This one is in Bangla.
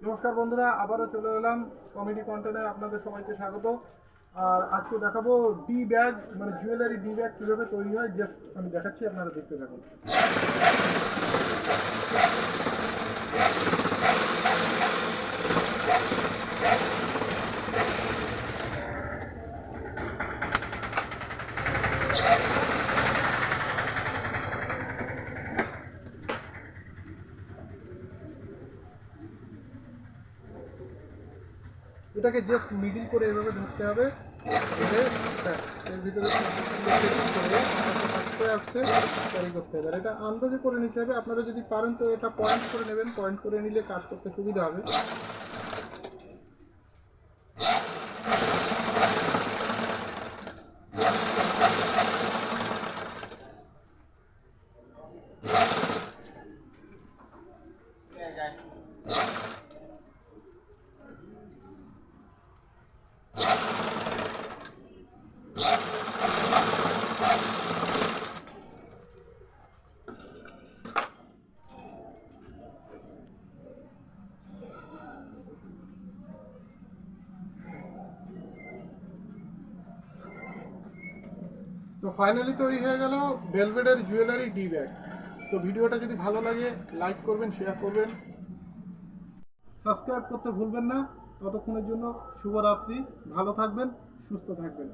নমস্কার বন্ধুরা, আবারও চলে এলাম কমেডি কন্টেন্টে। আপনাদের সবাইকে স্বাগত। আর আজকে দেখাবো ডি ব্যাগ, মানে জুয়েলারি ডি ব্যাগ কীভাবে তৈরি হয়। জাস্ট আমি দেখাচ্ছি, আপনারা দেখতে থাকুন। এটাকে জাস্ট মিডিল করে এভাবে ধরতে হবে। এর ভিতরে আসছে তৈরি করতে হবে। আর এটা আন্দাজে করে নিতে হবে। আপনারা যদি পারেন তো এটা পয়েন্ট করে নেবেন, পয়েন্ট করে নিলে কাজ করতে সুবিধা হবে। তো ফাইনালি তৈরি হয়ে গেল ভেলভেটের জুয়েলারি ডি ব্যাগ। তো ভিডিওটা যদি ভালো লাগে লাইক করবেন, শেয়ার করবেন, সাবস্ক্রাইব করতে ভুলবেন না। ততক্ষণের জন্য শুভরাত্রি। ভালো থাকবেন, সুস্থ থাকবেন।